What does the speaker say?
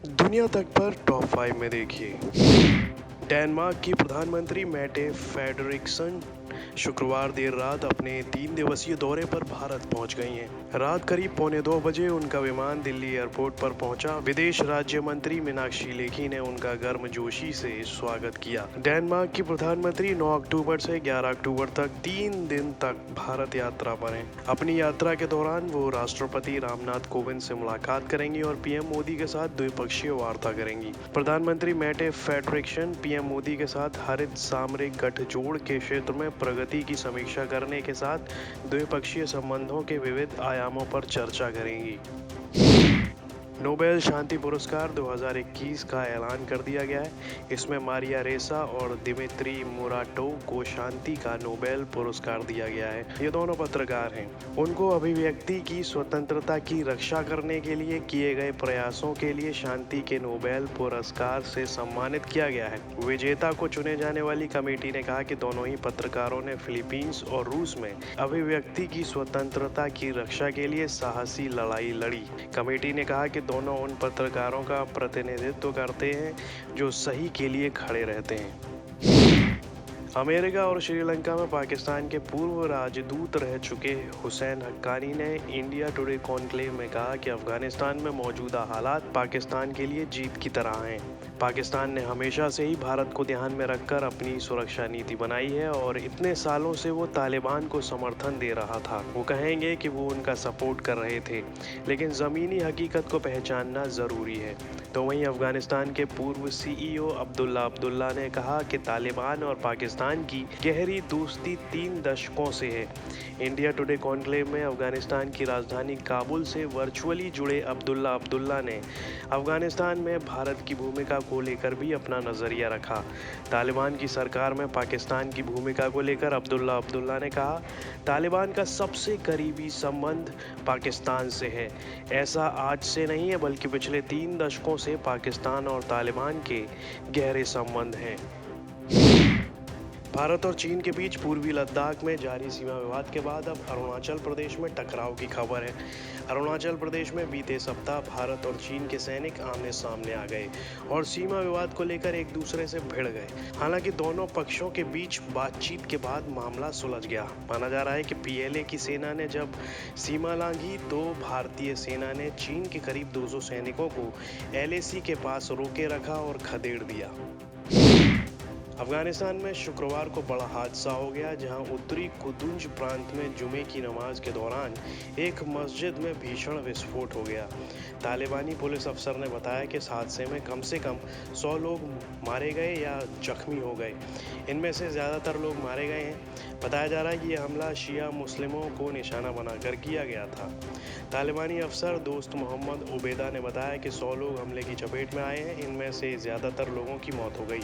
दुनिया तक पर टॉप 5 में देखिए। डेनमार्क की प्रधानमंत्री मेटे फ्रेडरिक्सन शुक्रवार देर रात अपने 3 दिवसीय दौरे पर भारत पहुंच गई हैं। रात करीब 1:45 उनका विमान दिल्ली एयरपोर्ट पर पहुंचा। विदेश राज्य मंत्री मीनाक्षी लेखी ने उनका गर्मजोशी से स्वागत किया। डेनमार्क की प्रधानमंत्री 9 अक्टूबर से 11 अक्टूबर तक 3 दिन तक भारत यात्रा पर हैं। अपनी यात्रा के दौरान वो राष्ट्रपति रामनाथ कोविंद से मुलाकात करेंगी और पीएम मोदी के साथ द्विपक्षीय वार्ता करेंगी। प्रधानमंत्री मेटे फ्रेडरिक्सन पीएम मोदी के साथ हरित सामरिक गठजोड़ के क्षेत्र में प्रगति की समीक्षा करने के साथ द्विपक्षीय संबंधों के विविध आयामों पर चर्चा करेंगी। नोबेल शांति पुरस्कार 2021 का ऐलान कर दिया गया है। इसमें मारिया रेसा और दिमित्री मुराटोव को शांति का नोबेल पुरस्कार दिया गया है। ये दोनों पत्रकार हैं। उनको अभिव्यक्ति की स्वतंत्रता की रक्षा करने के लिए किए गए प्रयासों के लिए शांति के नोबेल पुरस्कार से सम्मानित किया गया है। विजेता को चुने जाने वाली कमेटी ने कहा कि दोनों ही पत्रकारों ने फिलीपींस और रूस में अभिव्यक्ति की स्वतंत्रता की रक्षा के लिए साहसी लड़ाई लड़ी। कमेटी ने कहा कि दोनों उन पत्रकारों का प्रतिनिधित्व करते हैं जो सही के लिए खड़े रहते हैं। अमेरिका और श्रीलंका में पाकिस्तान के पूर्व राजदूत रह चुके हुसैन हक्कानी ने इंडिया टुडे कॉन्क्लेव में कहा कि अफगानिस्तान में मौजूदा हालात पाकिस्तान के लिए जीत की तरह हैं। पाकिस्तान ने हमेशा से ही भारत को ध्यान में रखकर अपनी सुरक्षा नीति बनाई है और इतने सालों से वो तालिबान को समर्थन दे रहा था। वो कहेंगे कि वो उनका सपोर्ट कर रहे थे, लेकिन ज़मीनी हकीकत को पहचानना ज़रूरी है। तो वहीं अफगानिस्तान के पूर्व सीईओ अब्दुल्ला अब्दुल्ला ने कहा कि तालिबान और पाकिस्तान की गहरी दोस्ती 3 दशकों से है। इंडिया टुडे कॉन्क्लेव में अफगानिस्तान की राजधानी काबुल से वर्चुअली जुड़े अब्दुल्ला अब्दुल्ला ने अफगानिस्तान में भारत की भूमिका को लेकर भी अपना नज़रिया रखा। तालिबान की सरकार में पाकिस्तान की भूमिका को लेकर अब्दुल्ला अब्दुल्ला ने कहा, तालिबान का सबसे करीबी संबंध पाकिस्तान से है। ऐसा आज से नहीं है, बल्कि पिछले 3 दशकों से पाकिस्तान और तालिबान के गहरे संबंध हैं। भारत और चीन के बीच पूर्वी लद्दाख में जारी सीमा विवाद के बाद अब अरुणाचल प्रदेश में टकराव की खबर है। अरुणाचल प्रदेश में बीते सप्ताह भारत और चीन के सैनिक आमने सामने आ गए और सीमा विवाद को लेकर एक दूसरे से भिड़ गए। हालांकि दोनों पक्षों के बीच बातचीत के बाद मामला सुलझ गया। माना जा रहा है कि पीएलए की सेना ने जब सीमा लांघी तो भारतीय सेना ने चीन के करीब 200 सैनिकों को एलएसी के पास रोके रखा और खदेड़ दिया। अफगानिस्तान में शुक्रवार को बड़ा हादसा हो गया, जहां उत्तरी कुदुंज प्रांत में जुमे की नमाज के दौरान एक मस्जिद में भीषण विस्फोट हो गया। तालिबानी पुलिस अफसर ने बताया कि इस हादसे में कम से कम 100 लोग मारे गए या जख्मी हो गए। इनमें से ज़्यादातर लोग मारे गए हैं। बताया जा रहा है कि यह हमला शिया मुस्लिमों को निशाना बनाकर किया गया था। तालिबानी अफसर दोस्त मोहम्मद उबैदा ने बताया कि 100 लोग हमले की चपेट में आए हैं। इनमें से ज़्यादातर लोगों की मौत हो गई।